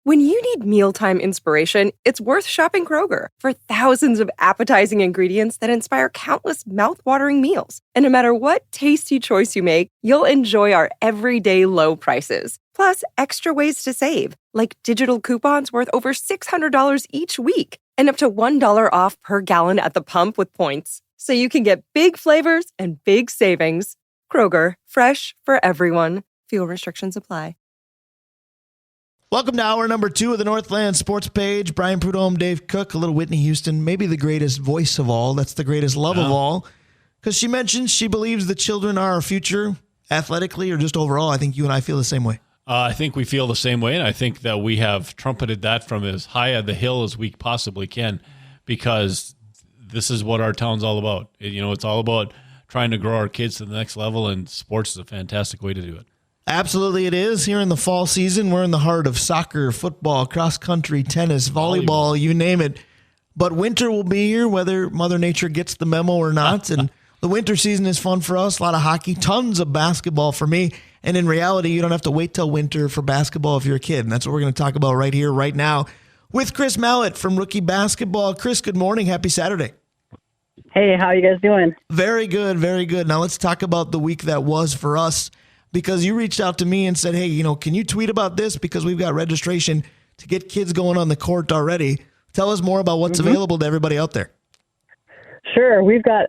When you need mealtime inspiration, it's worth shopping Kroger for thousands of appetizing ingredients that inspire countless mouth-watering meals. And no matter what tasty choice you make, you'll enjoy our everyday low prices. Plus, extra ways to save, like digital coupons worth over $600 each week and up to $1 off per gallon at the pump with points. So you can get big flavors and big savings. Kroger, fresh for everyone. Fuel restrictions apply. Welcome to hour number 2 of the Northland Sports Page. Brian Prudhomme, Dave Cook, a little Whitney Houston, maybe the greatest voice of all. That's the greatest love of all. Because she mentions she believes the children are our future, athletically or just overall. I think you and I feel the same way. I think we feel the same way, and I think that we have trumpeted that from as high at the hill as we possibly can, because this is what our town's all about. It's all about trying to grow our kids to the next level, and sports is a fantastic way to do it. Absolutely it is. Here in the fall season, we're in the heart of soccer, football, cross-country, tennis, volleyball, you name it. But winter will be here, whether Mother Nature gets the memo or not. And the winter season is fun for us. A lot of hockey, tons of basketball for me. And in reality, you don't have to wait till winter for basketball if you're a kid. And that's what we're going to talk about right here, right now, with Kris Mallett from Rookie Basketball. Kris, good morning. Happy Saturday. Hey, how are you guys doing? Very good, very good. Now let's talk about the week that was for us, because you reached out to me and said, hey, can you tweet about this? Because we've got registration to get kids going on the court already. Tell us more about what's available to everybody out there. Sure. We've got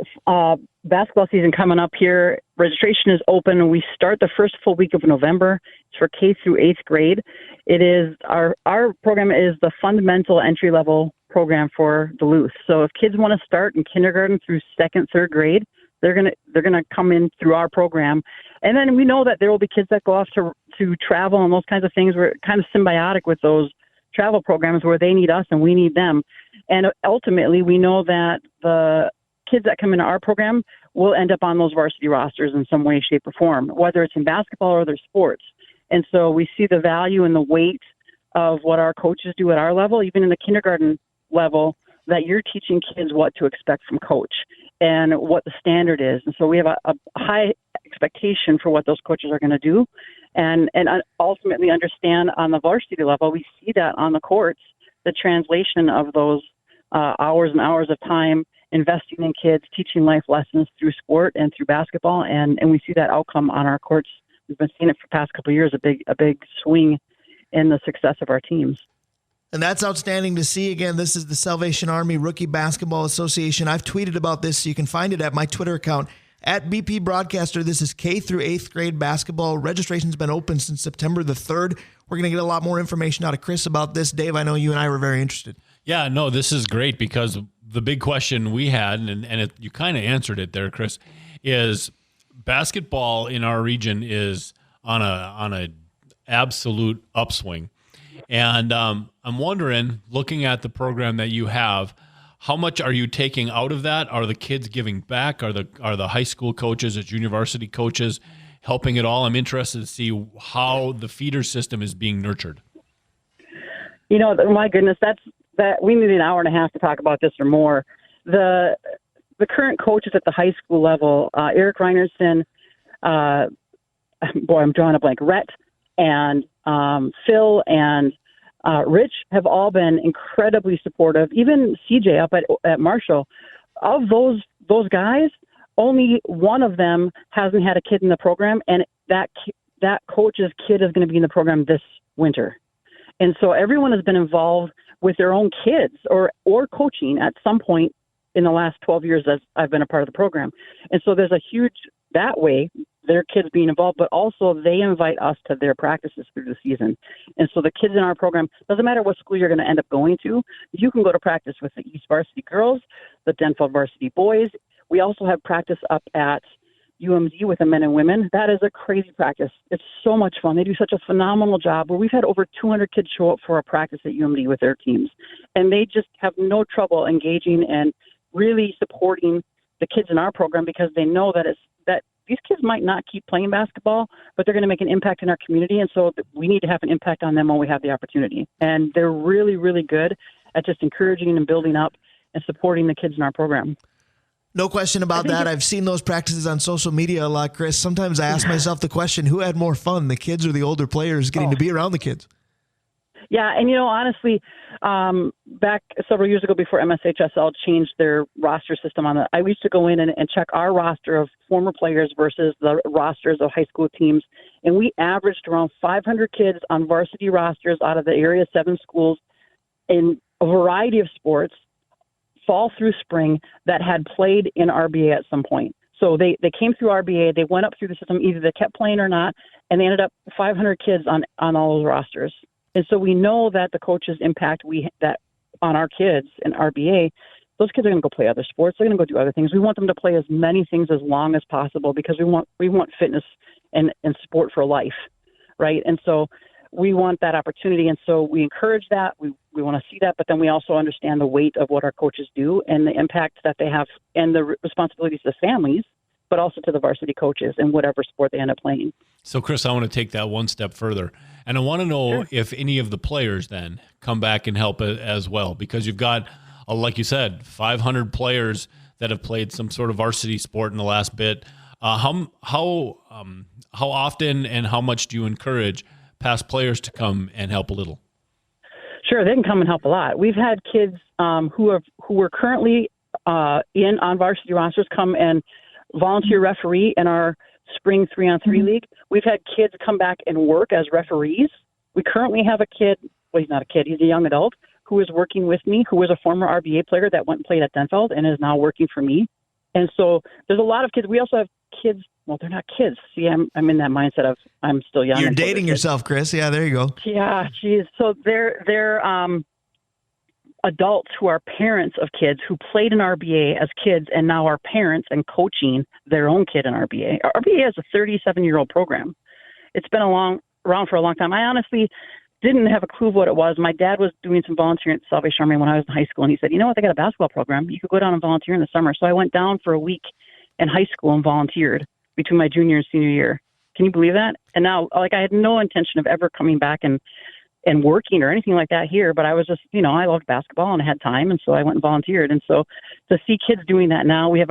basketball season coming up here. Registration is open. We start the first full week of November. It's for K through 8th grade. It is our program is the fundamental entry-level program for Duluth. So if kids want to start in kindergarten through 2nd, 3rd grade, they're gonna come in through our program. And then we know that there will be kids that go off to travel and those kinds of things. We're kind of symbiotic with those travel programs where they need us and we need them. And ultimately, we know that the kids that come into our program will end up on those varsity rosters in some way, shape, or form, whether it's in basketball or other sports. And so we see the value and the weight of what our coaches do at our level, even in the kindergarten level, that you're teaching kids what to expect from coach and what the standard is. And so we have a high expectation for what those coaches are going to do and ultimately understand on the varsity level. We see that on the courts, the translation of those hours and hours of time investing in kids, teaching life lessons through sport and through basketball. And we see that outcome on our courts. We've been seeing it for the past couple of years, a big swing in the success of our teams. And that's outstanding to see. Again, this is the Salvation Army Rookie Basketball Association. I've tweeted about this, so you can find it at my Twitter account, at BP Broadcaster. This is K through 8th grade basketball. Registration's been open since September the 3rd. We're going to get a lot more information out of Kris about this. Dave, I know you and I were very interested. Yeah, no, this is great, because the big question we had, and you kind of answered it there, Kris, is basketball in our region is on a absolute upswing. And I'm wondering, looking at the program that you have, how much are you taking out of that? Are the kids giving back? Are the high school coaches, the junior varsity coaches helping at all? I'm interested to see how the feeder system is being nurtured. My goodness, that we need an hour and a half to talk about this or more. The current coaches at the high school level, Eric Reinerson, I'm drawing a blank, Rhett, and Phil and Rich have all been incredibly supportive. Even CJ up at Marshall, of those guys, only one of them hasn't had a kid in the program, and that coach's kid is going to be in the program this winter. And so everyone has been involved with their own kids or coaching at some point in the last 12 years as I've been a part of the program. And so there's a huge, that way, their kids being involved, but also they invite us to their practices through the season. And so the kids in our program, doesn't matter what school you're going to end up going to, you can go to practice with the East Varsity girls, the Denfeld Varsity boys. We also have practice up at UMD with the men and women. That is a crazy practice. It's so much fun. They do such a phenomenal job where we've had over 200 kids show up for a practice at UMD with their teams. And they just have no trouble engaging and really supporting the kids in our program, because they know that these kids might not keep playing basketball, but they're going to make an impact in our community. And so we need to have an impact on them when we have the opportunity. And they're really, really good at just encouraging and building up and supporting the kids in our program. No question about that. I've seen those practices on social media a lot, Kris. Sometimes I ask myself the question, who had more fun, the kids or the older players getting to be around the kids? Yeah, and honestly, back several years ago before MSHSL changed their roster system I used to go in and check our roster of former players versus the rosters of high school teams, and we averaged around 500 kids on varsity rosters out of the area 7 schools in a variety of sports, fall through spring, that had played in RBA at some point. So they came through RBA, they went up through the system, either they kept playing or not, and they ended up 500 kids on all those rosters. And so we know that the coaches' impact that on our kids in RBA, those kids are going to go play other sports. They're going to go do other things. We want them to play as many things as long as possible because we want fitness and sport for life, right? And so we want that opportunity, and so we encourage that. We want to see that, but then we also understand the weight of what our coaches do and the impact that they have and the responsibilities to the families, but also to the varsity coaches in whatever sport they end up playing. So, Kris, I want to take that one step further, and I want to know if any of the players then come back and help as well, because you've got, like you said, 500 players that have played some sort of varsity sport in the last bit. How often and how much do you encourage past players to come and help a little? Sure, they can come and help a lot. We've had kids who were currently on varsity rosters come and volunteer referee in our spring 3-on-3 league. We've had kids come back and work as referees. We currently have a kid, well, he's not a kid, he's a young adult, who is working with me, who was a former RBA player that went and played at Denfeld and is now working for me. And so there's a lot of kids. We also have kids. Well, they're not kids. See, I'm in that mindset of I'm still young. You're dating yourself, Kris. Yeah, there you go. Yeah, geez. So they're adults who are parents of kids who played in RBA as kids and now are parents and coaching their own kid in RBA. RBA is a 37-year-old program. It's been around for a long time. I honestly didn't have a clue of what it was. My dad was doing some volunteering at Salvation Army when I was in high school, and he said, they got a basketball program. You could go down and volunteer in the summer. So I went down for a week in high school and volunteered between my junior and senior year. Can you believe that? And now, I had no intention of ever coming back and working or anything like that here, but I was just, I loved basketball and I had time, and so I went and volunteered. And so to see kids doing that now, we have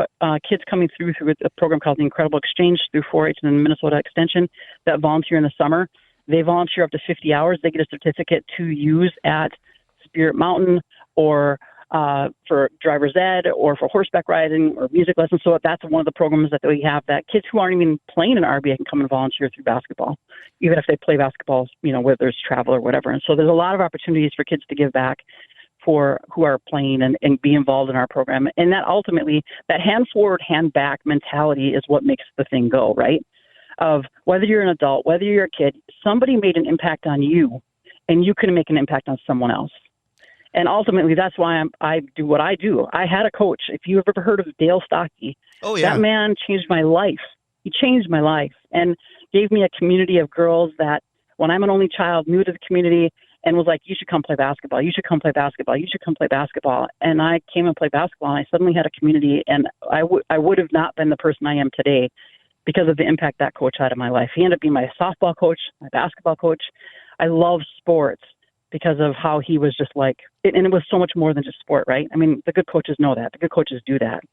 kids coming through a program called the Incredible Exchange through 4-H and the Minnesota Extension that volunteer in the summer. They volunteer up to 50 hours. They get a certificate to use at Spirit Mountain or for driver's ed or for horseback riding or music lessons. So that's one of the programs that we have, that kids who aren't even playing in RBA can come and volunteer through basketball, even if they play basketball, whether there's travel or whatever. And so there's a lot of opportunities for kids to give back for who are playing and be involved in our program. And that ultimately, that hand forward, hand back mentality is what makes the thing go, right? Of whether you're an adult, whether you're a kid, somebody made an impact on you and you can make an impact on someone else. And ultimately, that's why I do what I do. I had a coach. If you've ever heard of Dale Stockey, oh yeah, that man changed my life. He changed my life and gave me a community of girls that, when I'm an only child, new to the community and was like, you should come play basketball. You should come play basketball. You should come play basketball. And I came and played basketball, and I suddenly had a community, and I would have not been the person I am today because of the impact that coach had in my life. He ended up being my softball coach, my basketball coach. I love sports because of how he was just like, and it was so much more than just sport, right? I mean, the good coaches know that. The good coaches do that.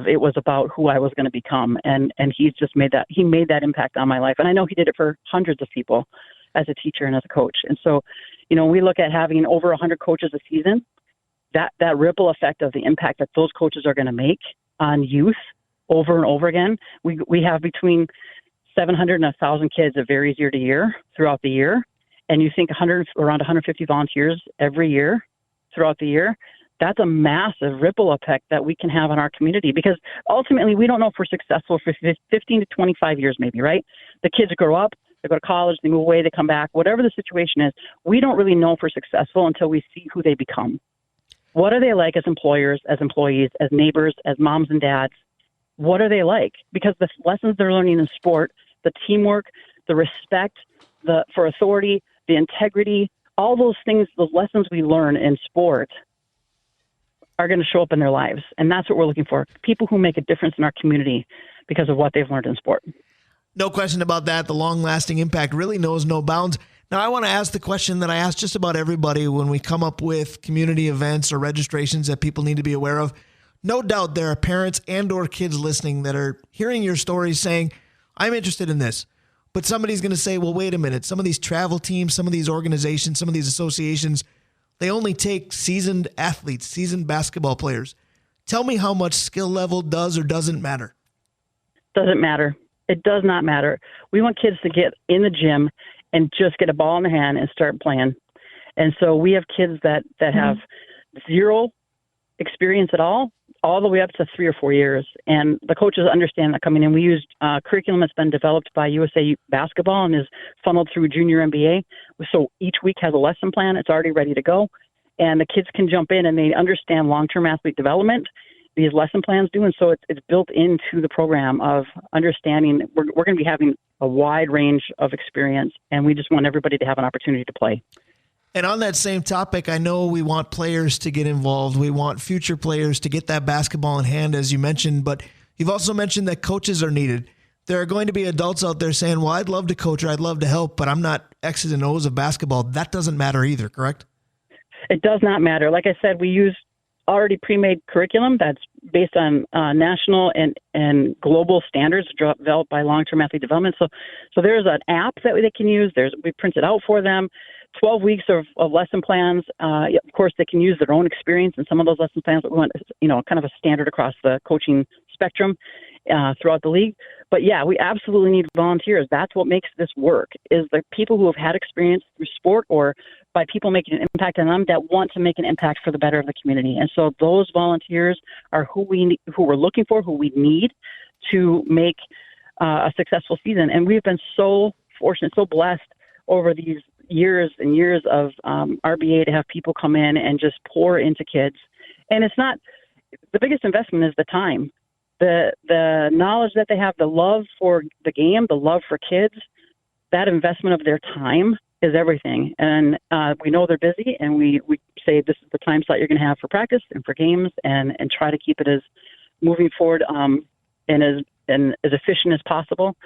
It was about who I was going to become, and he's just made that impact on my life. And I know he did it for hundreds of people as a teacher and as a coach. And so, we look at having over 100 coaches a season, that ripple effect of the impact that those coaches are going to make on youth over and over again. We have between 700 and 1,000 kids. It varies year to year throughout the year. And you think around 150 volunteers every year throughout the year, that's a massive ripple effect that we can have on our community, because ultimately we don't know if we're successful for 15 to 25 years maybe, right? The kids grow up, they go to college, they move away, they come back, whatever the situation is. We don't really know if we're successful until we see who they become. What are they like as employers, as employees, as neighbors, as moms and dads? What are they like? Because the lessons they're learning in sport, the teamwork, the respect, for authority, the integrity, all those things, those lessons we learn in sport are going to show up in their lives. And that's what we're looking for. People who make a difference in our community because of what they've learned in sport. No question about that. The long-lasting impact really knows no bounds. Now, I want to ask the question that I ask just about everybody when we come up with community events or registrations that people need to be aware of. No doubt there are parents and or kids listening that are hearing your stories saying, I'm interested in this, But somebody's going to say, well, wait a minute. Some of these travel teams, some of these organizations, some of these associations, they only take seasoned athletes, seasoned basketball players. Tell me how much skill level does or doesn't matter. Doesn't matter. It does not matter. We want kids to get in the gym and just get a ball in the hand and start playing. And so we have kids that have zero experience at all the way up to 3 or 4 years. And the coaches understand that coming in. We use curriculum that's been developed by USA Basketball and is funneled through Junior MBA. So each week has a lesson plan. It's already ready to go. And the kids can jump in and they understand long-term athlete development. These lesson plans do. And so it's built into the program of understanding we're going to be having a wide range of experience. And we just want everybody to have an opportunity to play. And on that same topic, I know we want players to get involved. We want future players to get that basketball in hand, as you mentioned. But you've also mentioned that coaches are needed. There are going to be adults out there saying, well, I'd love to coach or I'd love to help, but I'm not X's and O's of basketball. That doesn't matter either, correct? It does not matter. Like I said, we use already pre-made curriculum that's based on national and global standards developed by long-term athlete development. So there's an app that they can use. We print it out for them. 12 weeks of lesson plans. Of course, they can use their own experience in some of those lesson plans. But we want, kind of a standard across the coaching spectrum throughout the league. But yeah, we absolutely need volunteers. That's what makes this work, is the people who have had experience through sport or by people making an impact on them that want to make an impact for the better of the community. And so those volunteers are who we're looking for, who we need to make a successful season. And we've been so fortunate, so blessed over these years and years of RBA to have people come in and just pour into kids. And it's not, the biggest investment is the time. The knowledge that they have, the love for the game, the love for kids, that investment of their time is everything. And we know they're busy, and we say this is the time slot you're going to have for practice and for games, and try to keep it as moving forward and as efficient as possible.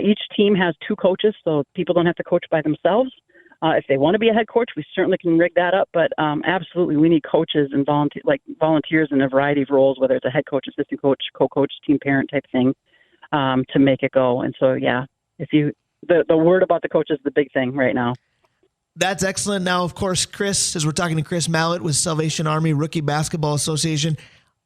Each team has 2 coaches, so people don't have to coach by themselves. If they want to be a head coach, we certainly can rig that up. But absolutely, we need coaches and volunteers in a variety of roles, whether it's a head coach, assistant coach, co-coach, team parent type thing, to make it go. And so, yeah, the word about the coach is the big thing right now. That's excellent. Now, of course, Kris, as we're talking to Kris Mallett with Salvation Army Rookie Basketball Association,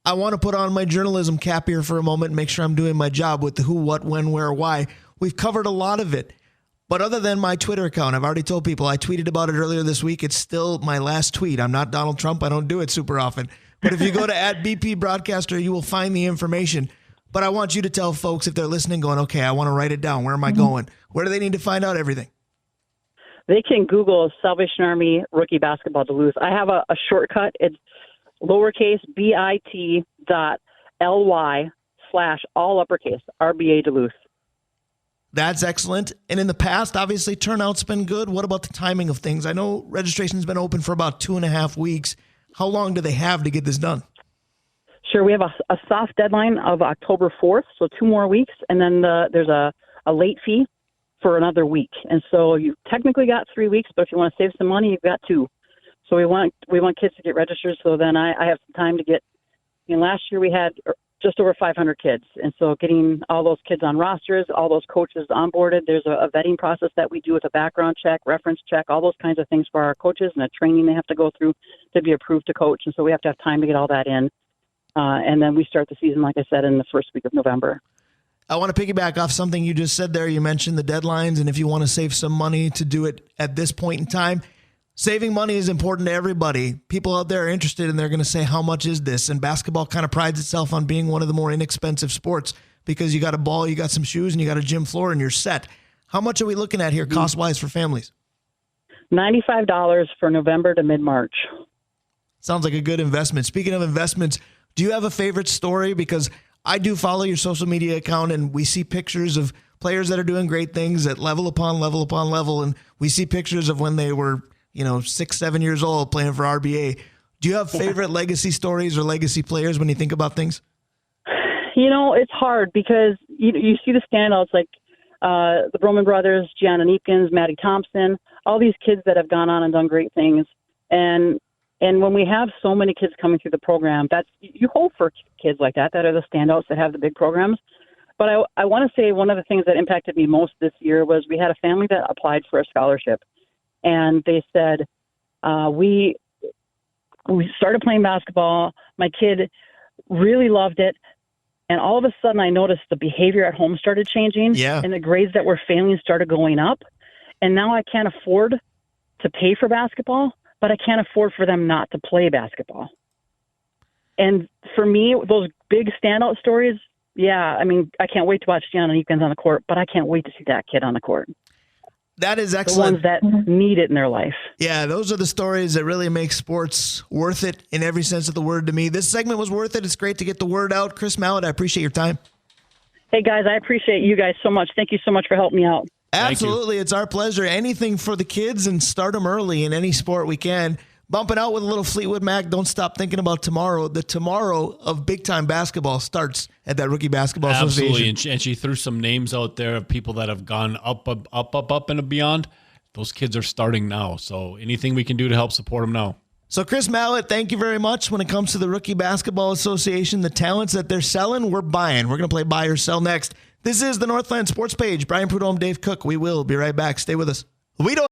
I want to put on my journalism cap here for a moment and make sure I'm doing my job with the who, what, when, where, why. We've covered a lot of it. But other than my Twitter account, I've already told people, I tweeted about it earlier this week. It's still my last tweet. I'm not Donald Trump. I don't do it super often. But if you go to @BP Broadcaster, you will find the information. But I want you to tell folks, if they're listening, going, okay, I want to write it down. Where am I going? Where do they need to find out everything? They can Google Salvation Army Rookie Basketball Duluth. I have a shortcut. It's lowercase bit.ly/all uppercase RBA Duluth. That's excellent. And in the past, obviously, turnout's been good. What about the timing of things? I know registration's been open for about 2.5 weeks. How long do they have to get this done? Sure. We have a soft deadline of October 4th, so 2 more weeks. And then there's a late fee for another week. And so you've technically got 3 weeks, but if you want to save some money, you've got 2. So we want kids to get registered. So then I have some time to get, last year we had just over 500 kids. And so getting all those kids on rosters, all those coaches onboarded, there's a vetting process that we do with a background check, reference check, all those kinds of things for our coaches, and a training they have to go through to be approved to coach. And so we have to have time to get all that in. And then we start the season, like I said, in the first week of November. I want to piggyback off something you just said there. You mentioned the deadlines, and if you want to save some money to do it at this point in time, saving money is important to everybody. People out there are interested, and they're going to say, how much is this? And basketball kind of prides itself on being one of the more inexpensive sports because you got a ball, you got some shoes, and you got a gym floor, and you're set. How much are we looking at here cost-wise for families? $95 for November to mid-March. Sounds like a good investment. Speaking of investments, do you have a favorite story? Because I do follow your social media account, and we see pictures of players that are doing great things at level upon level upon level, and we see pictures of when they were 6, 7 years old playing for RBA. Do you have favorite legacy stories or legacy players when you think about things? It's hard because you see the standouts like the Broman brothers, Gianna Neepkins, Maddie Thompson, all these kids that have gone on and done great things. And when we have so many kids coming through the program, you hope for kids like that are the standouts that have the big programs. But I want to say one of the things that impacted me most this year was we had a family that applied for a scholarship, and they said, we started playing basketball. My kid really loved it. And all of a sudden I noticed the behavior at home started changing, and the grades that were failing started going up. And now I can't afford to pay for basketball, but I can't afford for them not to play basketball. And for me, those big standout stories, I mean, I can't wait to watch Gianna Eakins on the court, but I can't wait to see that kid on the court. That is excellent. The ones that need it in their life. Yeah, those are the stories that really make sports worth it in every sense of the word to me. This segment was worth it. It's great to get the word out. Kris Mallett, I appreciate your time. Hey, guys, I appreciate you guys so much. Thank you so much for helping me out. Absolutely. It's our pleasure. Anything for the kids, and start them early in any sport we can. Bumping out with a little Fleetwood Mac. Don't stop thinking about tomorrow. The tomorrow of big-time basketball starts at that Rookie Basketball Association. Absolutely, and she threw some names out there of people that have gone up, and beyond. Those kids are starting now, so anything we can do to help support them now. So, Kris Mallett, thank you very much. When it comes to the Rookie Basketball Association, the talents that they're selling, we're buying. We're going to play buy or sell next. This is the Northland Sports Page. Brian Prudhomme, Dave Cook. We will be right back. Stay with us. We don't.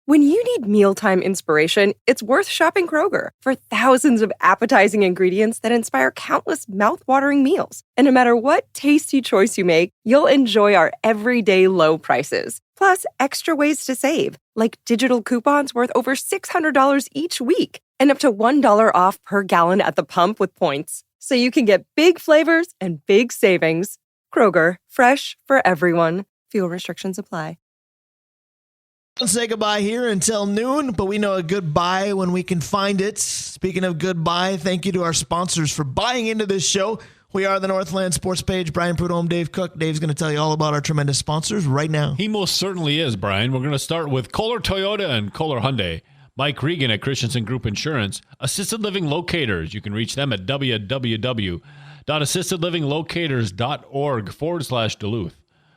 When you need mealtime inspiration, it's worth shopping Kroger for thousands of appetizing ingredients that inspire countless mouth-watering meals. And no matter what tasty choice you make, you'll enjoy our everyday low prices. Plus, extra ways to save, like digital coupons worth over $600 each week and up to $1 off per gallon at the pump with points. So you can get big flavors and big savings. Kroger, fresh for everyone. Fuel restrictions apply. Let's say goodbye here until noon, but we know a good buy when we can find it. Speaking of good buy, thank you to our sponsors for buying into this show. We are the Northland Sports Page. Brian Prudhomme, Dave Cook. Dave's going to tell you all about our tremendous sponsors right now. He most certainly is, Brian. We're going to start with Kohler Toyota and Kohler Hyundai. Mike Regan at Christensen Group Insurance. Assisted Living Locators. You can reach them at www.assistedlivinglocators.org/Duluth.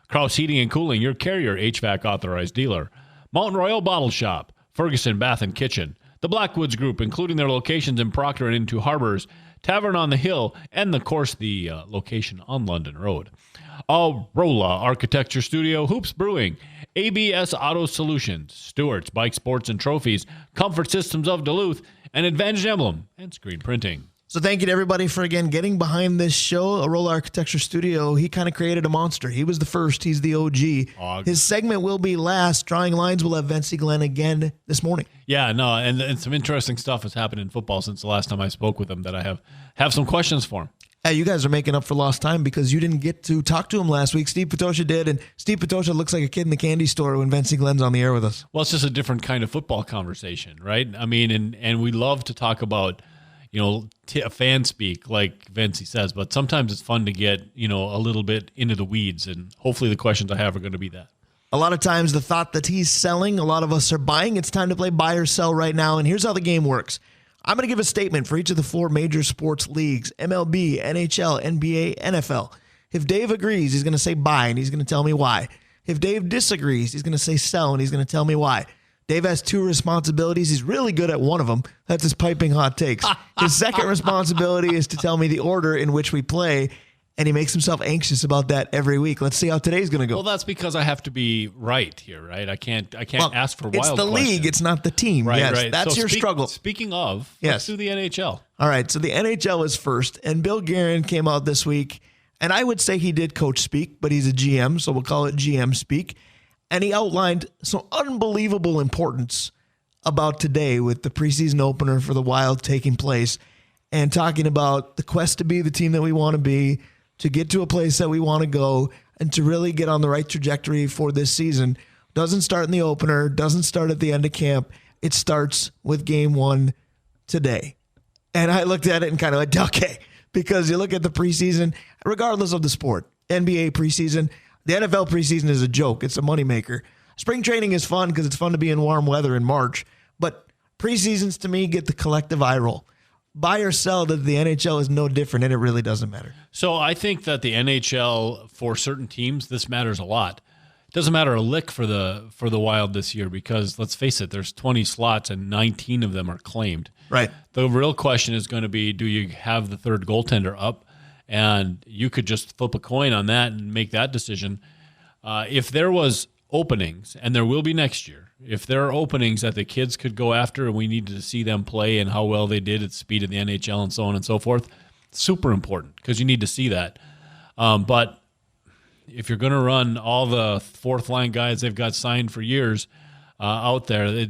Kraus Heating and Cooling, your Carrier HVAC authorized dealer. Mountain Royal Bottle Shop, Ferguson Bath and Kitchen, the Blackwoods Group, including their locations in Proctor and in Two Harbors, Tavern on the Hill, and, of course, the location on London Road. Rolla Architecture Studio, Hoops Brewing, ABS Auto Solutions, Stewart's Bike Sports and Trophies, Comfort Systems of Duluth, and Advantage Emblem and Screen Printing. So thank you to everybody for, again, getting behind this show. Arola Architecture Studio, he kind of created a monster. He was the first. He's the OG. His segment will be last. Drawing Lines will have Vencie Glenn again this morning. Yeah, no, and some interesting stuff has happened in football since the last time I spoke with him that I have some questions for him. Hey, you guys are making up for lost time because you didn't get to talk to him last week. Steve Patosha did, and Steve Patosha looks like a kid in the candy store when Vencie Glenn's on the air with us. Well, it's just a different kind of football conversation, right? I mean, and we love to talk about, fan speak, like Vencie says, but sometimes it's fun to get, a little bit into the weeds, and hopefully the questions I have are going to be that. A lot of times the thought that he's selling, a lot of us are buying. It's time to play buy or sell right now, and here's how the game works. I'm going to give a statement for each of the four major sports leagues, MLB, NHL, NBA, NFL. If Dave agrees, he's going to say buy, and he's going to tell me why. If Dave disagrees, he's going to say sell, and he's going to tell me why. Dave has two responsibilities. He's really good at one of them. That's his piping hot takes. His second responsibility is to tell me the order in which we play, and he makes himself anxious about that every week. Let's see how today's going to go. Well, that's because I have to be right here, right? I can't ask for wild questions. It's the league. It's not the team. Right, yes, right. That's your struggle. Speaking of, let's do the NHL. All right, so the NHL is first, and Bill Guerin came out this week, and I would say he did coach speak, but he's a GM, so we'll call it GM speak. And he outlined some unbelievable importance about today with the preseason opener for the Wild taking place and talking about the quest to be the team that we want to be, to get to a place that we want to go, and to really get on the right trajectory for this season. Doesn't start in the opener, doesn't start at the end of camp. It starts with game one today. And I looked at it and kind of went, okay, because you look at the preseason, regardless of the sport, NBA preseason, the NFL preseason is a joke. It's a moneymaker. Spring training is fun because it's fun to be in warm weather in March. But preseasons, to me, get the collective eye roll. Buy or sell to the NHL is no different, and it really doesn't matter. So I think that the NHL, for certain teams, this matters a lot. It doesn't matter a lick for the Wild this year because, let's face it, there's 20 slots and 19 of them are claimed. Right. The real question is going to be, do you have the third goaltender up? and you could just flip a coin on that and make that decision. If there was openings, and there will be next year, if there are openings that the kids could go after and we needed to see them play and how well they did at speed of the NHL and so on and so forth, super important because you need to see that. But if you're going to run all the fourth-line guys they've got signed for years out there,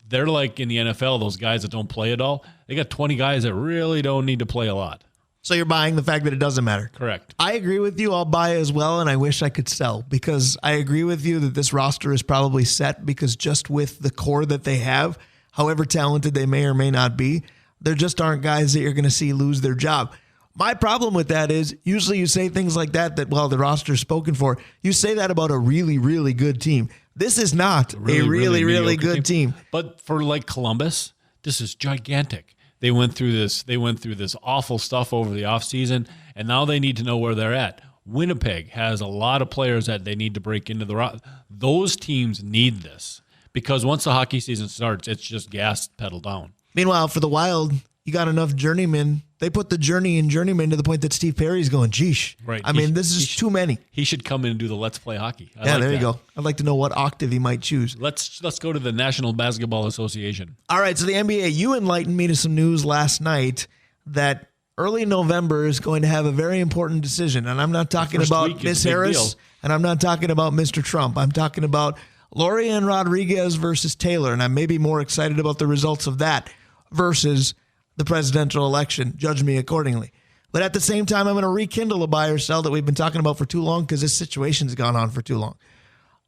they're like in the NFL, those guys that don't play at all. They got 20 guys that really don't need to play a lot. So you're buying the fact that it doesn't matter. Correct. I agree with you. I'll buy as well, and I wish I could sell because I agree with you that this roster is probably set because just with the core that they have, however talented they may or may not be, there just aren't guys that you're going to see lose their job. My problem with that is usually you say things like that, well, the roster is spoken for. You say that about a really, really good team. This is not a really good team. But for like Columbus, this is gigantic. They went through this awful stuff over the offseason, and now they need to know where they're at. Winnipeg has a lot of players that they need to break into the roster. Those teams need this because once the hockey season starts, it's just gas pedal down. Meanwhile, for the Wild, you got enough journeymen. They put the journey in journeyman to the point that Steve Perry's going, geesh. Right. I mean, this is too many. He should come in and do the Let's Play Hockey. There you go. I'd like to know what octave he might choose. Let's go to the National Basketball Association. All right, so the NBA, you enlightened me to some news last night that early November is going to have a very important decision. And I'm not talking about Miss Harris, and I'm not talking about Mr. Trump. I'm talking about Lorian Rodriguez versus Taylor, and I may be more excited about the results of that versus the presidential election. Judge me accordingly. But at the same time, I'm going to rekindle a buy or sell that we've been talking about for too long because this situation's gone on for too long.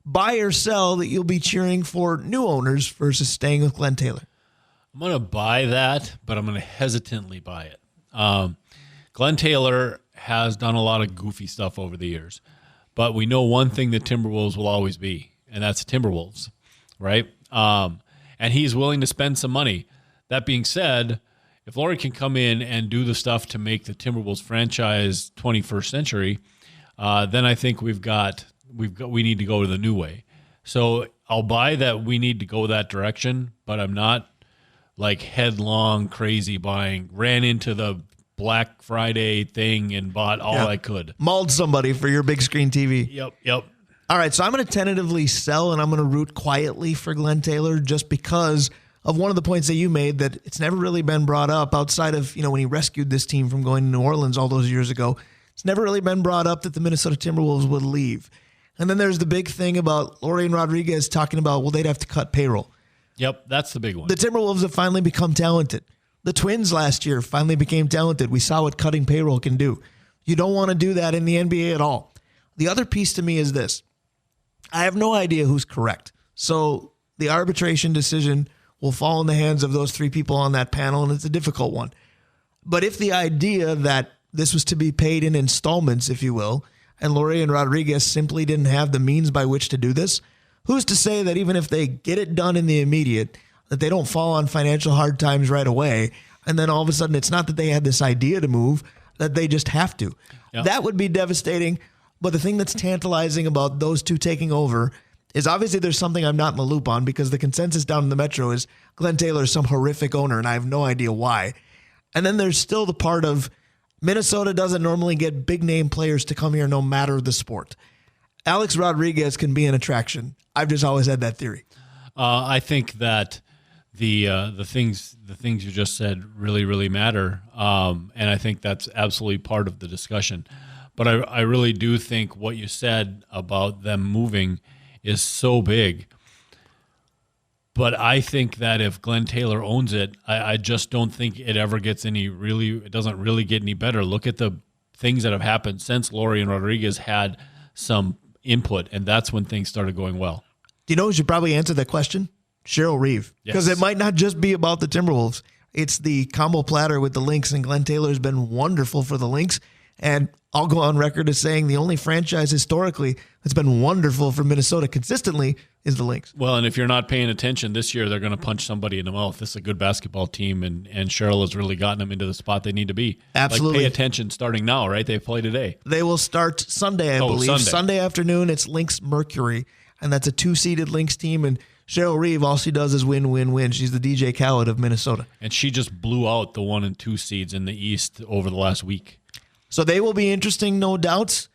Buy or sell that you'll be cheering for new owners versus staying with Glenn Taylor. I'm going to buy that, but I'm going to hesitantly buy it. Glenn Taylor has done a lot of goofy stuff over the years, but we know one thing the Timberwolves will always be, and that's Timberwolves, right? And he's willing to spend some money. That being said, if Laurie can come in and do the stuff to make the Timberwolves franchise 21st century, then I think we need to go to the new way. So I'll buy that we need to go that direction, but I'm not like headlong crazy buying. Ran into the Black Friday thing and bought all I could. Mauled somebody for your big screen TV. Yep. All right, so I'm going to tentatively sell and I'm going to root quietly for Glenn Taylor just because of one of the points that you made that it's never really been brought up outside of, when he rescued this team from going to New Orleans all those years ago. It's never really been brought up that the Minnesota Timberwolves would leave. And then there's the big thing about Lorian Rodriguez talking about, well, they'd have to cut payroll. Yep, that's the big one. The Timberwolves have finally become talented. The Twins last year finally became talented. We saw what cutting payroll can do. You don't want to do that in the NBA at all. The other piece to me is this. I have no idea who's correct. So the arbitration decision will fall in the hands of those three people on that panel, and it's a difficult one. But if the idea that this was to be paid in installments, if you will, and Lorian Rodriguez simply didn't have the means by which to do this, who's to say that even if they get it done in the immediate, that they don't fall on financial hard times right away, and then all of a sudden it's not that they had this idea to move, that they just have to. Yep. That would be devastating. But the thing that's tantalizing about those two taking over is obviously there's something I'm not in the loop on because the consensus down in the Metro is Glenn Taylor is some horrific owner, and I have no idea why. And then there's still the part of Minnesota doesn't normally get big-name players to come here no matter the sport. Alex Rodriguez can be an attraction. I've just always had that theory. I think that the things you just said really, really matter, and I think that's absolutely part of the discussion. But I really do think what you said about them moving is so big. But I think that if Glenn Taylor owns it, I just don't think it ever gets it doesn't really get any better. Look at the things that have happened since Lorian Rodriguez had some input, and that's when things started going well. Do you know who should probably answer that question? Cheryl Reeve. Because it might not just be about the Timberwolves. It's the combo platter with the Lynx, and Glenn Taylor has been wonderful for the Lynx. And I'll go on record as saying the only franchise historically that's been wonderful for Minnesota consistently is the Lynx. Well, and if you're not paying attention this year, they're going to punch somebody in the mouth. This is a good basketball team, and Cheryl has really gotten them into the spot they need to be. Absolutely. Pay attention starting now, right? They play today. They will start Sunday, I believe. Sunday afternoon, it's Lynx Mercury, and that's a 2-seeded Lynx team, and Cheryl Reeve, all she does is win, win, win. She's the DJ Khaled of Minnesota. And she just blew out the 1 and 2 seeds in the East over the last week. So they will be interesting, no doubts.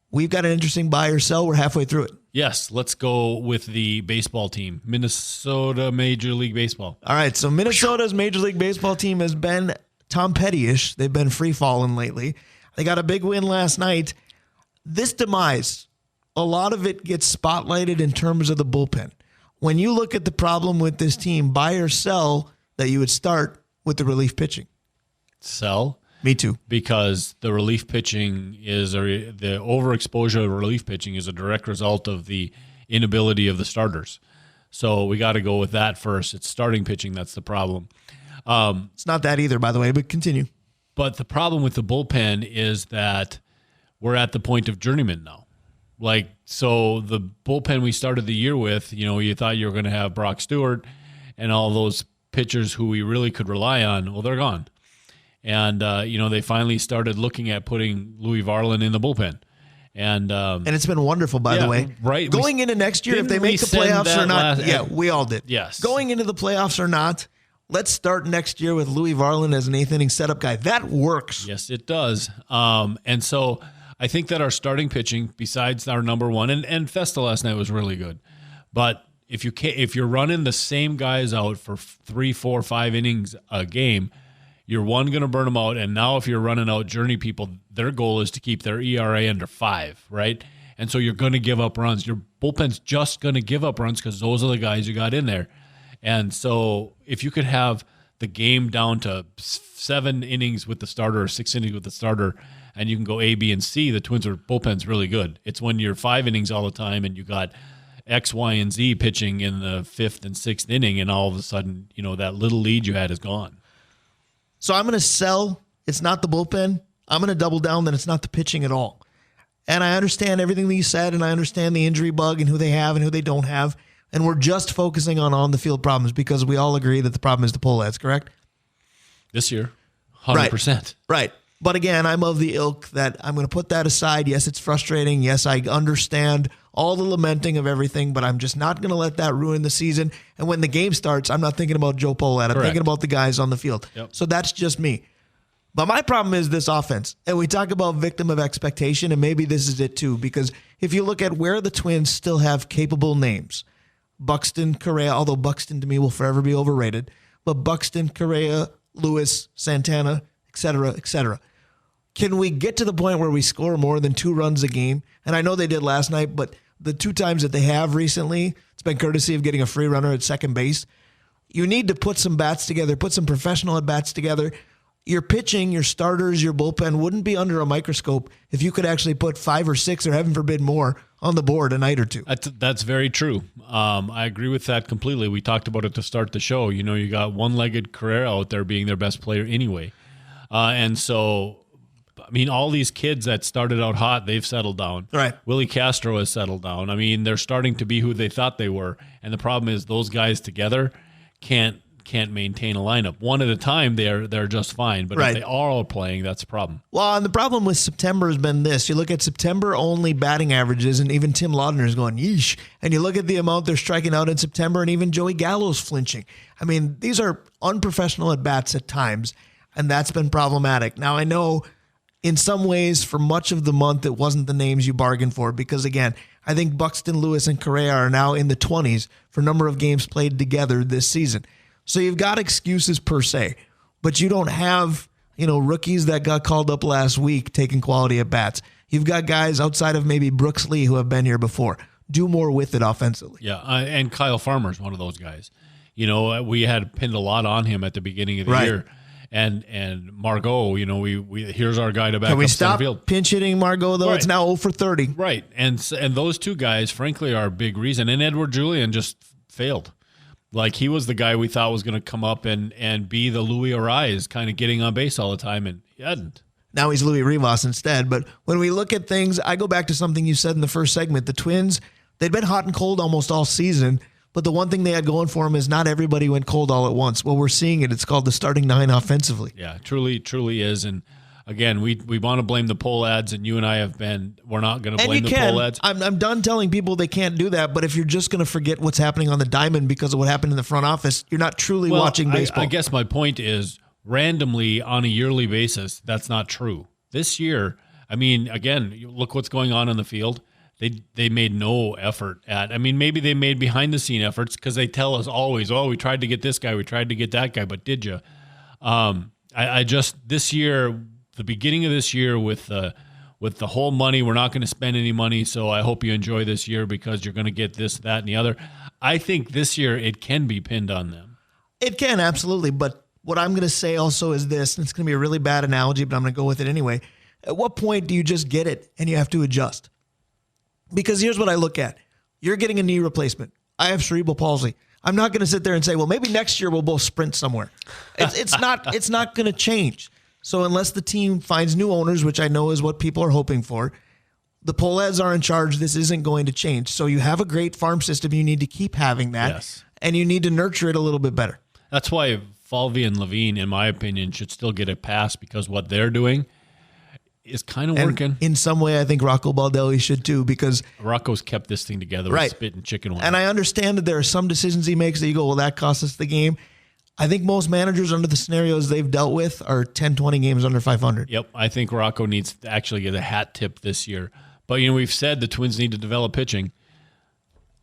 We've got an interesting buy or sell. We're halfway through it. Yes, let's go with the baseball team, Minnesota Major League Baseball. All right, so Minnesota's Major League Baseball team has been Tom Petty-ish. They've been free-falling lately. They got a big win last night. This demise, a lot of it gets spotlighted in terms of the bullpen. When you look at the problem with this team, buy or sell that you would start with the relief pitching. Sell. Me too. Because the relief pitching the overexposure of relief pitching is a direct result of the inability of the starters. So we got to go with that first. It's starting pitching that's the problem. It's not that either, by the way, but continue. But the problem with the bullpen is that we're at the point of journeyman now. So the bullpen we started the year with, you thought you were going to have Brock Stewart and all those pitchers who we really could rely on. Well, they're gone. And, they finally started looking at putting Louis Varland in the bullpen. And it's been wonderful, by the way. Right. Going into next year, if they make the playoffs or not. We all did. Yes. Going into the playoffs or not, let's start next year with Louis Varland as an eighth inning setup guy. That works. Yes, it does. And so I think that our starting pitching, besides our number one, and Festa last night was really good. But if you're running the same guys out for 3, 4, 5 innings a game, you're going to burn them out. And now if you're running out journey people, their goal is to keep their ERA under 5, right? And so you're going to give up runs. Your bullpen's just going to give up runs because those are the guys you got in there. And so if you could have the game down to 7 innings with the starter or 6 innings with the starter, and you can go A, B, and C, the Twins' bullpen's really good. It's when you're 5 innings all the time and you got X, Y, and Z pitching in the 5th and 6th inning, and all of a sudden, that little lead you had is gone. So I'm going to sell. It's not the bullpen. I'm going to double down that it's not the pitching at all. And I understand everything that you said, and I understand the injury bug and who they have and who they don't have. And we're just focusing on the field problems because we all agree that the problem is the pole ads, correct? This year, 100%. Right. But again, I'm of the ilk that I'm going to put that aside. Yes, it's frustrating. Yes, I understand all the lamenting of everything, but I'm just not going to let that ruin the season. And when the game starts, I'm not thinking about Joe Pohlad. I'm thinking about the guys on the field. Yep. So that's just me. But my problem is this offense. And we talk about victim of expectation, and maybe this is it too, because if you look at where the Twins still have capable names, Buxton, Correa, although Buxton to me will forever be overrated, but Buxton, Correa, Lewis, Santana, et cetera. Can we get to the point where we score more than 2 runs a game? And I know they did last night, but the 2 times that they have recently, it's been courtesy of getting a free runner at second base. You need to put some bats together, put some professional at-bats together. Your pitching, your starters, your bullpen wouldn't be under a microscope if you could actually put 5 or 6 or heaven forbid more on the board a night or two. That's very true. I agree with that completely. We talked about it to start the show. You got one-legged Carrera out there being their best player anyway. And so, all these kids that started out hot, they've settled down. Right. Willie Castro has settled down. They're starting to be who they thought they were. And the problem is those guys together can't maintain a lineup. One at a time, they're just fine. But if they are all playing, that's a problem. Well, and the problem with September has been this. You look at September-only batting averages, and even Tim Laudner is going, yeesh. And you look at the amount they're striking out in September, and even Joey Gallo's flinching. These are unprofessional at-bats at times, and that's been problematic. Now, I know in some ways, for much of the month, it wasn't the names you bargained for because, again, I think Buxton, Lewis, and Correa are now in the 20s for number of games played together this season. So you've got excuses per se, but you don't have, rookies that got called up last week taking quality at bats. You've got guys outside of maybe Brooks Lee who have been here before. Do more with it offensively. Yeah, and Kyle Farmer's one of those guys. We had pinned a lot on him at the beginning of the year. And Margot, we here's our guy to back up center field. Can we stop pinch hitting Margot, though? Right. It's now 0 for 30. Right, and those 2 guys, frankly, are a big reason. And Edward Julian just failed. He was the guy we thought was going to come up and be the Louis Arise, kind of getting on base all the time, and he hadn't. Now he's Louis Rivas instead. But when we look at things, I go back to something you said in the first segment. The Twins, they'd been hot and cold almost all season, but the one thing they had going for them is not everybody went cold all at once. Well, we're seeing it. It's called the starting 9 offensively. Yeah, truly is. And again, we want to blame the poll ads, and you and I we're not going to blame the poll ads. I'm done telling people they can't do that, but if you're just going to forget what's happening on the diamond because of what happened in the front office, you're not truly watching baseball. I guess my point is, randomly on a yearly basis, that's not true. This year, I mean, again, you look what's going on the field. They made no effort at. I mean, maybe they made behind the scene efforts because they tell us always, "Oh, we tried to get this guy, we tried to get that guy," but did you? I just this year, the beginning of this year with the whole money, we're not going to spend any money, so I hope you enjoy this year because you're going to get this, that, and the other. I think this year it can be pinned on them. It can, absolutely. But what I'm going to say also is this, and it's going to be a really bad analogy, but I'm going to go with it anyway. At what point do you just get it and you have to adjust? Because here's what I look at. You're getting a knee replacement. I have cerebral palsy. I'm not going to sit there and say, well, maybe next year we'll both sprint somewhere. It's not going to change. So unless the team finds new owners, which I know is what people are hoping for, the Poleads are in charge. This isn't going to change. So you have a great farm system. You need to keep having that. Yes. And you need to nurture it a little bit better. That's why Falvey and Levine, in my opinion, should still get a pass because what they're doing is kind of working. In some way, I think Rocco Baldelli should too, because Rocco's kept this thing together right. with spit and chicken wing. And I understand that there are some decisions he makes that you go, well, that cost us the game. I think most managers under the scenarios they've dealt with are 10, 20 games under 500. Yep, I think Rocco needs to actually get a hat tip this year. But, we've said the Twins need to develop pitching.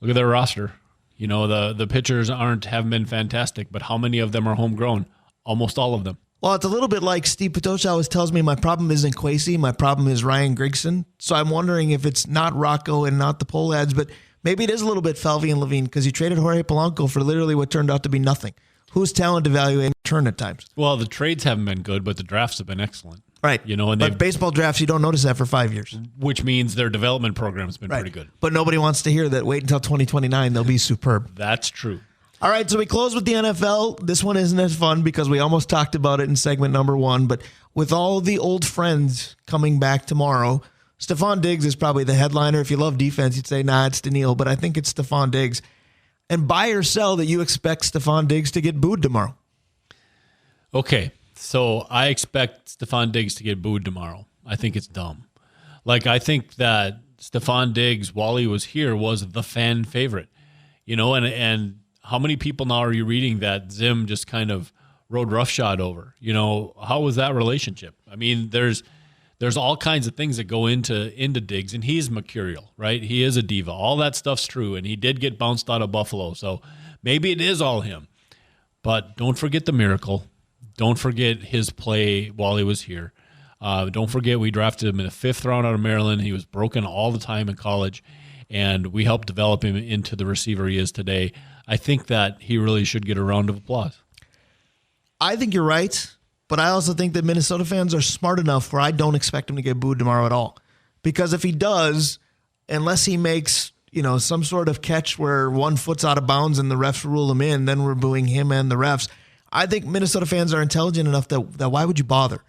Look at their roster. The pitchers haven't been fantastic, but how many of them are homegrown? Almost all of them. Well, it's a little bit like Steve Patocha always tells me my problem isn't Kwesi, my problem is Ryan Grigson. So I'm wondering if it's not Rocco and not the Poleads, but maybe it is a little bit Falvey and Levine because you traded Jorge Polanco for literally what turned out to be nothing. Whose talent evaluating turn at times? Well, the trades haven't been good, but the drafts have been excellent. Right. But baseball drafts, you don't notice that for 5 years. Which means their development program has been pretty good. But nobody wants to hear that. Wait until 2029. They'll be superb. That's true. All right, so we close with the NFL. This one isn't as fun because we almost talked about it in segment number 1. But with all the old friends coming back tomorrow, Stephon Diggs is probably the headliner. If you love defense, you'd say, nah, it's Daniil. But I think it's Stephon Diggs. And buy or sell that you expect Stephon Diggs to get booed tomorrow. Okay, so I expect Stephon Diggs to get booed tomorrow. I think it's dumb. I think that Stephon Diggs, while he was here, was the fan favorite. And how many people now are you reading that Zim just kind of rode roughshod over? How was that relationship? I mean, there's all kinds of things that go into Diggs, and he's mercurial, right? He is a diva. All that stuff's true, and he did get bounced out of Buffalo, so maybe it is all him. But don't forget the miracle. Don't forget his play while he was here. Don't forget we drafted him in the 5th round out of Maryland. He was broken all the time in college, and we helped develop him into the receiver he is today. I think that he really should get a round of applause. I think you're right, but I also think that Minnesota fans are smart enough where I don't expect him to get booed tomorrow at all. Because if he does, unless he makes some sort of catch where one foot's out of bounds and the refs rule him in, then we're booing him and the refs. I think Minnesota fans are intelligent enough that why would you bother?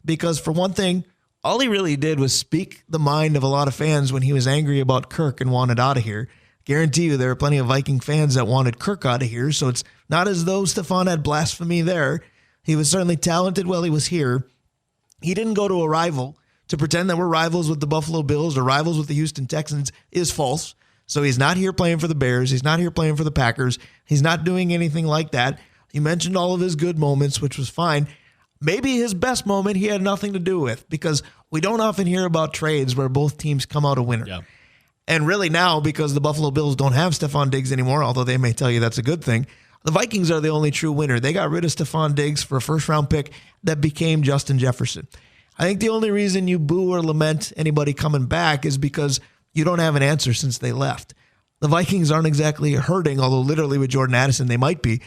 Because for one thing, all he really did was speak the mind of a lot of fans when he was angry about Kirk and wanted out of here. Guarantee you there are plenty of Viking fans that wanted Kirk out of here, so it's not as though Stephon had blasphemy there. He was certainly talented while he was here. He didn't go to a rival. To pretend that we're rivals with the Buffalo Bills or rivals with the Houston Texans is false. So he's not here playing for the Bears. He's not here playing for the Packers. He's not doing anything like that. He mentioned all of his good moments, which was fine. Maybe his best moment he had nothing to do with because we don't often hear about trades where both teams come out a winner. Yeah. And really now, because the Buffalo Bills don't have Stephon Diggs anymore, although they may tell you that's a good thing, the Vikings are the only true winner. They got rid of Stephon Diggs for a first-round pick that became Justin Jefferson. I think the only reason you boo or lament anybody coming back is because you don't have an answer since they left. The Vikings aren't exactly hurting, although literally with Jordan Addison they might be.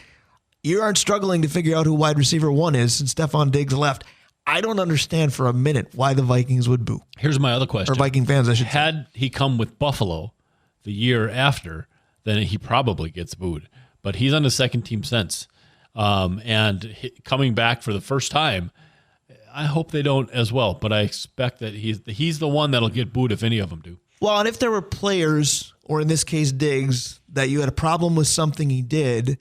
You aren't struggling to figure out who wide receiver 1 is since Stephon Diggs left. I don't understand for a minute why the Vikings would boo. Here's my other question. Or Viking fans, I should say. Had he come with Buffalo the year after, then he probably gets booed. But he's on the second team since. And coming back for the first time, I hope they don't as well. But I expect that he's the one that'll get booed if any of them do. Well, and if there were players, or in this case Diggs, that you had a problem with something he did,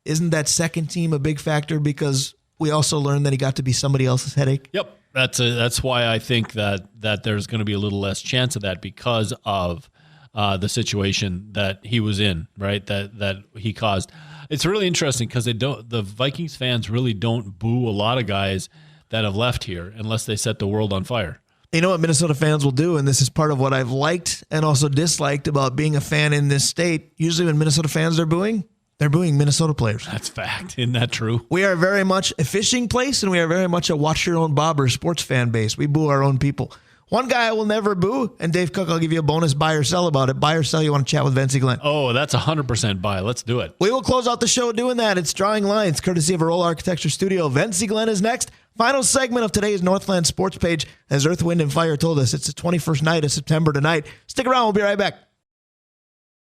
isn't that second team a big factor because we also learned that he got to be somebody else's headache? Yep. That's why I think that there's going to be a little less chance of that because of the situation that he was in, right? That he caused. It's really interesting because the Vikings fans really don't boo a lot of guys that have left here unless they set the world on fire. You know what Minnesota fans will do, and this is part of what I've liked and also disliked about being a fan in this state. Usually when Minnesota fans are booing, they're booing Minnesota players. That's fact. Isn't that true? We are very much a fishing place, and we are very much a watch-your-own-bobber sports fan base. We boo our own people. One guy I will never boo, and Dave Cook, I'll give you a bonus buy or sell about it. Buy or sell, you want to chat with Vencie Glenn. Oh, that's 100% buy. Let's do it. We will close out the show doing that. It's Drawing Lines, courtesy of Arolla Architecture Studio. Vencie Glenn is next. Final segment of today's Northland Sports Page. As Earth, Wind, and Fire told us, it's the 21st night of September tonight. Stick around. We'll be right back.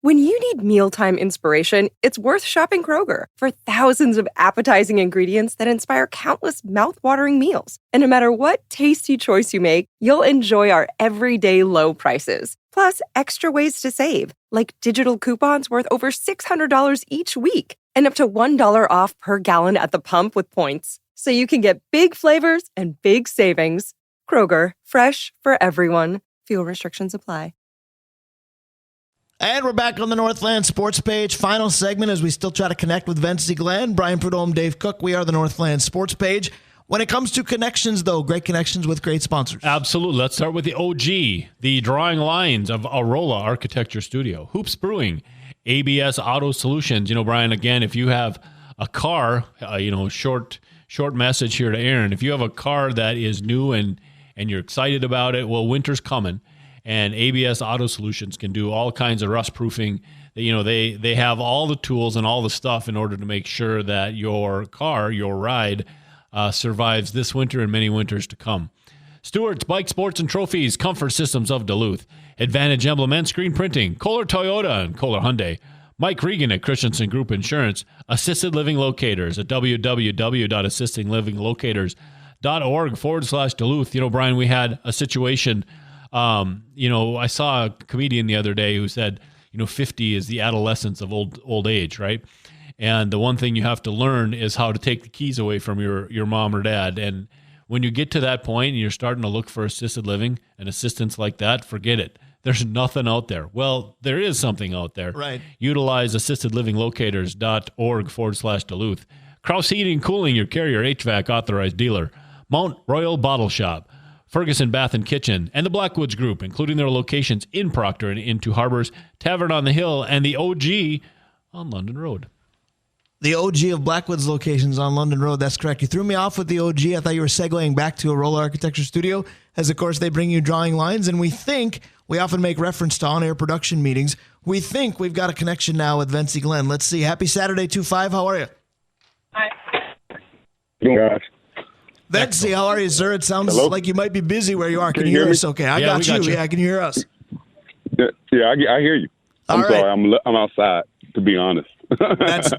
When you need mealtime inspiration, it's worth shopping Kroger for thousands of appetizing ingredients that inspire countless mouth-watering meals. And no matter what tasty choice you make, you'll enjoy our everyday low prices. Plus, extra ways to save, like digital coupons worth over $600 each week and up to $1 off per gallon at the pump with points. So you can get big flavors and big savings. Kroger, fresh for everyone. Fuel restrictions apply. And we're back on the Northland Sports Page. Final segment as we still try to connect with Vencie Glenn, Brian Prudhomme, Dave Cook. We are the Northland Sports Page. When it comes to connections, though, great connections with great sponsors. Absolutely. Let's start with the OG, the Drawing Lines of Arolla Architecture Studio, Hoops Brewing, ABS Auto Solutions. You know, Brian, again, if you have a car, short message here to Aaron. If you have a car that is new and you're excited about it, well, winter's coming, and ABS Auto Solutions can do all kinds of rust proofing. You know, they have all the tools and all the stuff in order to make sure that your car, your ride, survives this winter and many winters to come. Stewart's Bike Sports and Trophies, Comfort Systems of Duluth, Advantage Emblem and Screen Printing, Kohler Toyota and Kohler Hyundai, Mike Regan at Christensen Group Insurance, Assisted Living Locators at www.assistinglivinglocators.org/Duluth. You know, Brian, we had a situation. I saw a comedian the other day who said, 50 is the adolescence of old age, right? And the one thing you have to learn is how to take the keys away from your mom or dad. And when you get to that point and you're starting to look for assisted living and assistance like that, forget it. There's nothing out there. Well, there is something out there. Right. Utilize assistedlivinglocators.org/Duluth. Kraus Heating and Cooling, your Carrier HVAC authorized dealer. Mount Royal Bottle Shop. Ferguson Bath and Kitchen, and the Blackwoods Group, including their locations in Proctor and in Two Harbors, Tavern on the Hill, and the OG on London Road. The OG of Blackwoods locations on London Road. That's correct. You threw me off with the OG. I thought you were segueing back to Arolla Architecture Studio, as of course they bring you Drawing Lines, and we often make reference to on-air production meetings. We think we've got a connection now with Vencie Glenn. Let's see. Happy Saturday, 2-5. How are you? Hi. Gosh. Vencie, how are you, sir? It sounds like you might be busy where you are. Can you hear us okay? I got you. Yeah, can you hear us? Yeah, I hear you. I'm sorry. I'm outside, to be honest.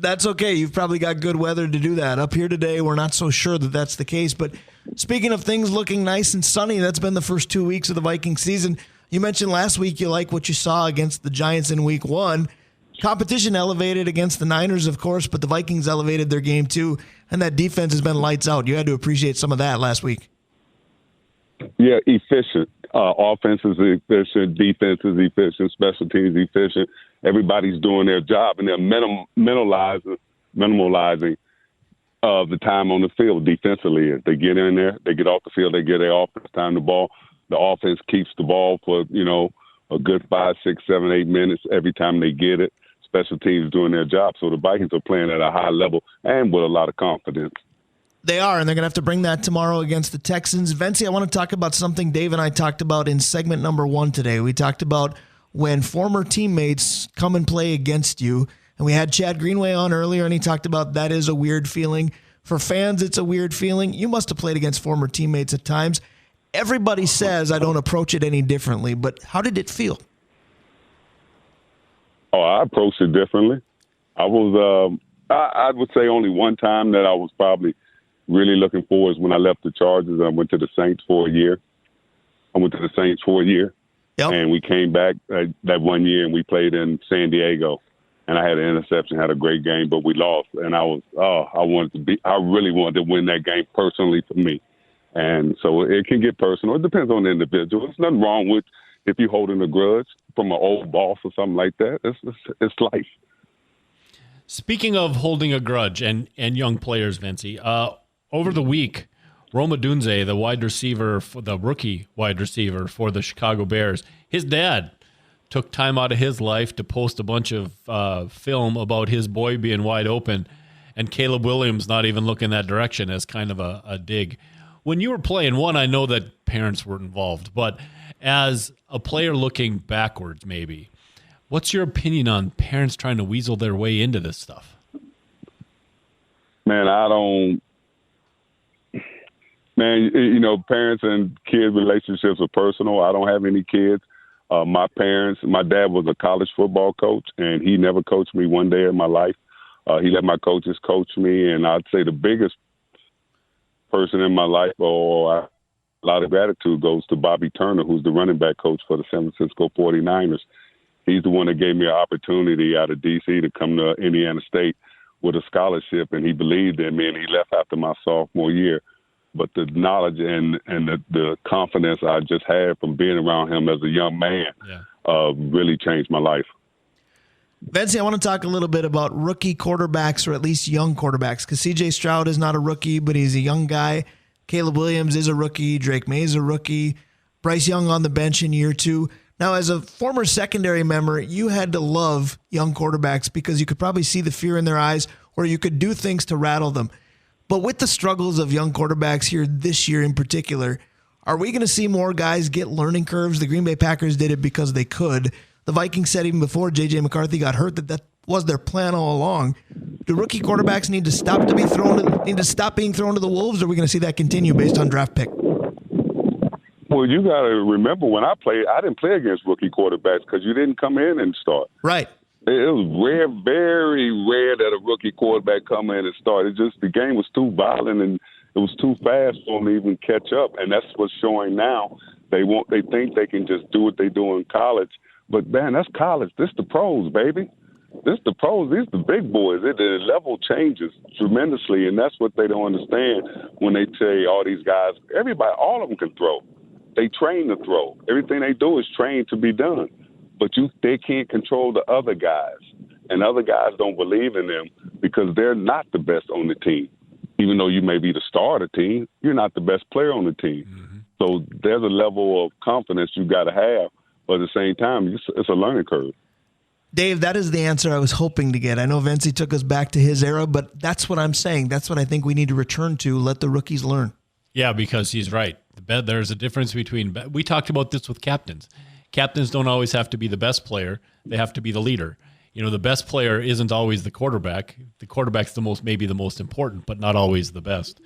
That's okay. You've probably got good weather to do that. Up here today, we're not so sure that that's the case. But speaking of things looking nice and sunny, that's been the first 2 weeks of the Viking season. You mentioned last week you like what you saw against the Giants in week 1. Competition elevated against the Niners, of course, but the Vikings elevated their game too, and that defense has been lights out. You had to appreciate some of that last week. Yeah, efficient. Offense is efficient. Defense is efficient. Special teams efficient. Everybody's doing their job, and they're minimalizing the time on the field defensively. If they get in there, they get off the field, they get their offense time the ball. The offense keeps the ball for, a good 5, 6, 7, 8 minutes every time they get it. Special teams doing their job. So the Vikings are playing at a high level and with a lot of confidence. They are, and they're going to have to bring that tomorrow against the Texans. Vencie, I want to talk about something Dave and I talked about in segment number 1 today. We talked about when former teammates come and play against you, and we had Chad Greenway on earlier, and he talked about that is a weird feeling. For fans, it's a weird feeling. You must have played against former teammates at times. Everybody says I don't approach it any differently, but how did it feel? Oh, I approached it differently. I would say only one time that I was probably really looking for is when I left the Chargers. I went to the Saints for a year. Yep. And we came back that 1 year, and we played in San Diego. And I had an interception, had a great game, but we lost. And I really wanted to win that game personally for me. And so it can get personal. It depends on the individual. There's nothing wrong with if you're holding a grudge from an old boss or something like that. It's life. Speaking of holding a grudge and young players, Vencie, over the week, Roma Dunze, the wide receiver, the rookie wide receiver for the Chicago Bears, his dad took time out of his life to post a bunch of film about his boy being wide open, and Caleb Williams not even looking that direction as kind of a dig. When you were playing, one, I know that parents were involved, but as a player looking backwards maybe, what's your opinion on parents trying to weasel their way into this stuff? Man, parents and kids relationships are personal. I don't have any kids. My dad was a college football coach, and he never coached me one day in my life. He let my coaches coach me, and I'd say the biggest person in my life, a lot of gratitude goes to Bobby Turner, who's the running back coach for the San Francisco 49ers. He's the one that gave me an opportunity out of D.C. to come to Indiana State with a scholarship, and he believed in me, and he left after my sophomore year. But the knowledge and the confidence I just had from being around him as a young man really changed my life. Vencie, I want to talk a little bit about rookie quarterbacks, or at least young quarterbacks, because C.J. Stroud is not a rookie, but he's a young guy. Caleb Williams is a rookie. Drake May is a rookie. Bryce Young on the bench in year 2. Now, as a former secondary member, you had to love young quarterbacks because you could probably see the fear in their eyes, or you could do things to rattle them. But with the struggles of young quarterbacks here this year in particular, are we going to see more guys get learning curves? The Green Bay Packers did it because they could. The Vikings said even before J.J. McCarthy got hurt that was their plan all along. Do rookie quarterbacks need to stop being thrown to the wolves, or are we going to see that continue based on draft pick? Well, you got to remember when I played, I didn't play against rookie quarterbacks because you didn't come in and start. Right. It was rare, very rare that a rookie quarterback come in and start. It just, the game was too violent and it was too fast for them to even catch up. And that's what's showing now. They think they can just do what they do in college. But, man, that's college. This the pros, baby. This the pros. These the big boys. The level changes tremendously, and that's what they don't understand when they say all these guys, everybody, all of them can throw. They train to throw. Everything they do is trained to be done. But they can't control the other guys, and other guys don't believe in them because they're not the best on the team. Even though you may be the star of the team, you're not the best player on the team. Mm-hmm. So there's a level of confidence you got to have, but at the same time, it's a learning curve. Dave, that is the answer I was hoping to get. I know Vencie took us back to his era, but that's what I'm saying. That's what I think we need to return to. Let the rookies learn. Yeah, because he's right. There's a difference between – we talked about this with captains. Captains don't always have to be the best player. They have to be the leader. The best player isn't always the quarterback. The quarterback's maybe the most important, but not always the best.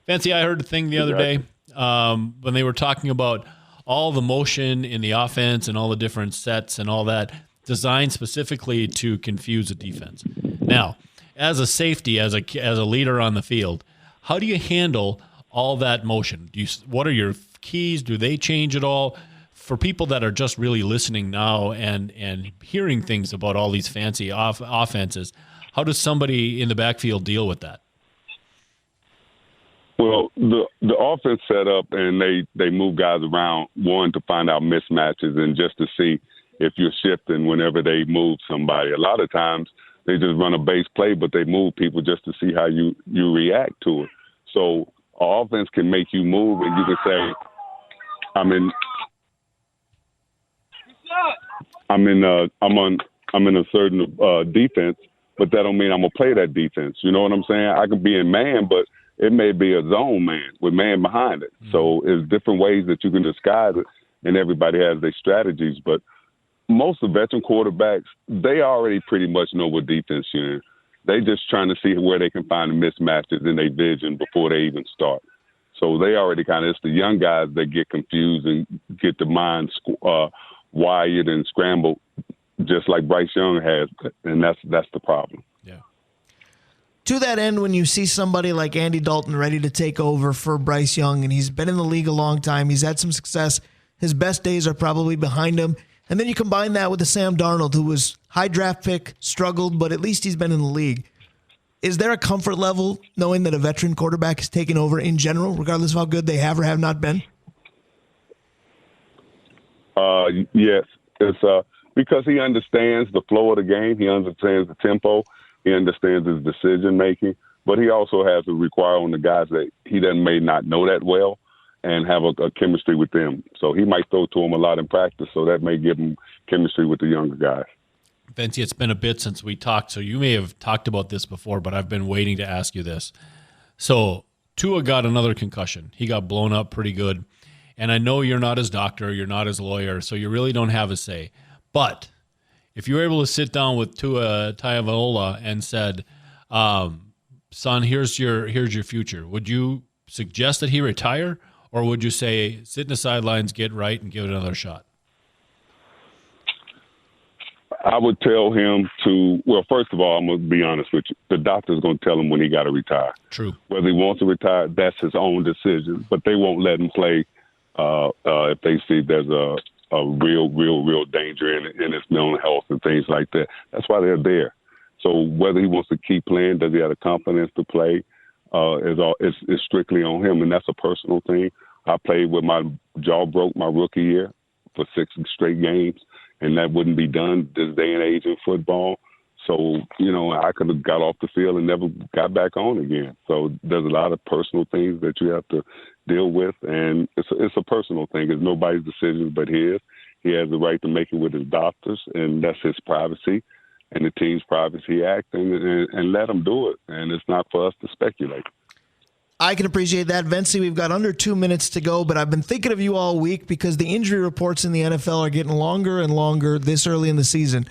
Vencie, I heard a thing the other day when they were talking about all the motion in the offense and all the different sets and all that designed specifically to confuse a defense. Now, as a safety, as a leader on the field, how do you handle all that motion? What are your keys? Do they change at all? For people that are just really listening now and hearing things about all these fancy offenses, how does somebody in the backfield deal with that? Well, the offense set up and they move guys around, one, to find out mismatches and just to see if you're shifting whenever they move somebody. A lot of times they just run a base play, but they move people just to see how you react to it. So offense can make you move and you can say, I'm in a certain defense, but that don't mean I'm gonna play that defense. You know what I'm saying? I could be in man, but it may be a zone man with man behind it. Mm-hmm. So there's different ways that you can disguise it, and everybody has their strategies. But most of the veteran quarterbacks, they already pretty much know what defense you're in. They just trying to see where they can find the mismatches in their vision before they even start. So they already it's the young guys that get confused and get the mind wired and scrambled, just like Bryce Young has, and that's the problem. Yeah. To that end, when you see somebody like Andy Dalton ready to take over for Bryce Young, and he's been in the league a long time, he's had some success, his best days are probably behind him, and then you combine that with the Sam Darnold, who was high draft pick, struggled, but at least he's been in the league. Is there a comfort level knowing that a veteran quarterback is taking over in general, regardless of how good they have or have not been? Yes, it's because he understands the flow of the game. He understands the tempo. He understands his decision making. But he also has to require on the guys that he may not know that well and have a chemistry with them. So he might throw to them a lot in practice, so that may give him chemistry with the younger guys. Vencie, it's been a bit since we talked, so you may have talked about this before, but I've been waiting to ask you this. So Tua got another concussion. He got blown up pretty good. And I know you're not his doctor, you're not his lawyer, so you really don't have a say. But if you were able to sit down with Tua Tagovailoa and said, son, here's your future, would you suggest that he retire, or would you say sit in the sidelines, get right, and give it another shot? I would tell him to, well, first of all, I'm going to be honest with you. The doctor's going to tell him when he got to retire. True. Whether he wants to retire, that's his own decision. But they won't let him play if they see there's a real danger in his mental health and things like that. That's why they're there. So whether he wants to keep playing, does he have the confidence to play, is strictly on him, and that's a personal thing. I played with my jaw broke my rookie year for 6 straight games, and that wouldn't be done this day and age in football. So, I could have got off the field and never got back on again. So there's a lot of personal things that you have to deal with, and it's a personal thing. It's nobody's decision but his. He has the right to make it with his doctors, and that's his privacy and the team's privacy act, and let him do it. And it's not for us to speculate. I can appreciate that. Vencie, we've got under 2 minutes to go, but I've been thinking of you all week because the injury reports in the NFL are getting longer and longer this early in the season.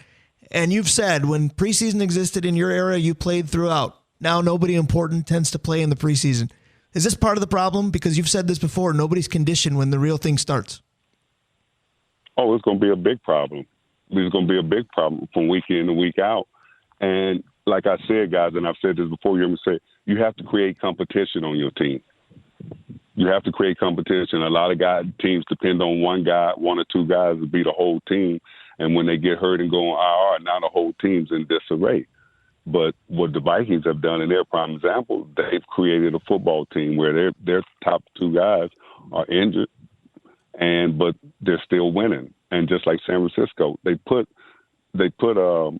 And you've said when preseason existed in your era, you played throughout. Now nobody important tends to play in the preseason. Is this part of the problem? Because you've said this before, nobody's conditioned when the real thing starts. Oh, it's going to be a big problem. It's going to be a big problem from week in and week out. And like I said, guys, and I've said this before, you hear me say, you have to create competition on your team. You have to create competition. A lot of teams depend on one or two guys to beat the whole team. And when they get hurt and go on IR, now the whole team's in disarray. But what the Vikings have done in their prime example, they've created a football team where their top 2 guys are injured, but they're still winning. And just like San Francisco, they put McCaffrey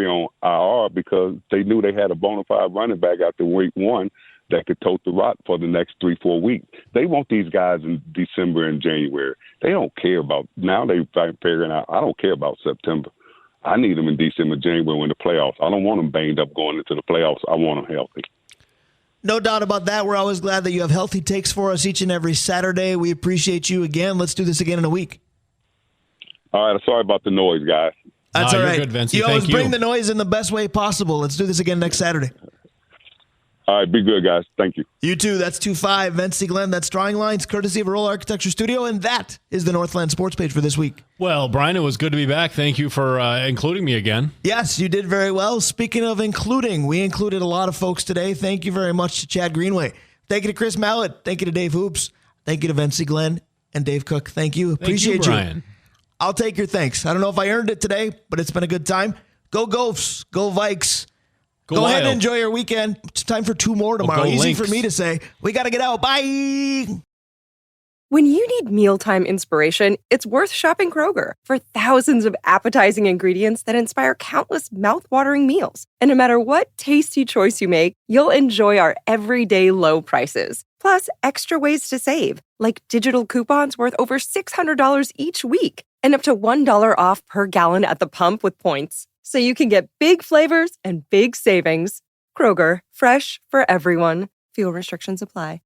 on IR because they knew they had a bona fide running back after week 1 that could tote the rock for the next 3-4 weeks. They want these guys in December and January. They don't care about – now they're figuring out, I don't care about September. I need them in December, January when the playoffs. I don't want them banged up going into the playoffs. I want them healthy. No doubt about that. We're always glad that you have healthy takes for us each and every Saturday. We appreciate you again. Let's do this again in a week. All right. Sorry about the noise, guys. That's all right. You're good, Vencie. You always Thank you. bring the noise in the best way possible. Let's do this again next Saturday. All right. Be good, guys. Thank you. You too. That's 2-5. Vencie Glenn. That's Drawing Lines, courtesy of Roll Architecture Studio. And that is the Northland Sports page for this week. Well, Brian, it was good to be back. Thank you for including me again. Yes, you did very well. Speaking of including, we included a lot of folks today. Thank you very much to Chad Greenway. Thank you to Kris Mallett. Thank you to Dave Hoops. Thank you to Vencie Glenn and Dave Cook. Thank you. Appreciate you, Brian. I'll take your thanks. I don't know if I earned it today, but it's been a good time. Go Gophs. Go Vikes. Go ahead and enjoy your weekend. It's time for 2 more tomorrow. Easy Lynx. for me to say. We got to get out. Bye. When you need mealtime inspiration, it's worth shopping Kroger for thousands of appetizing ingredients that inspire countless mouth-watering meals. And no matter what tasty choice you make, you'll enjoy our everyday low prices. Plus, extra ways to save, like digital coupons worth over $600 each week and up to $1 off per gallon at the pump with points. So you can get big flavors and big savings. Kroger, fresh for everyone. Fuel restrictions apply.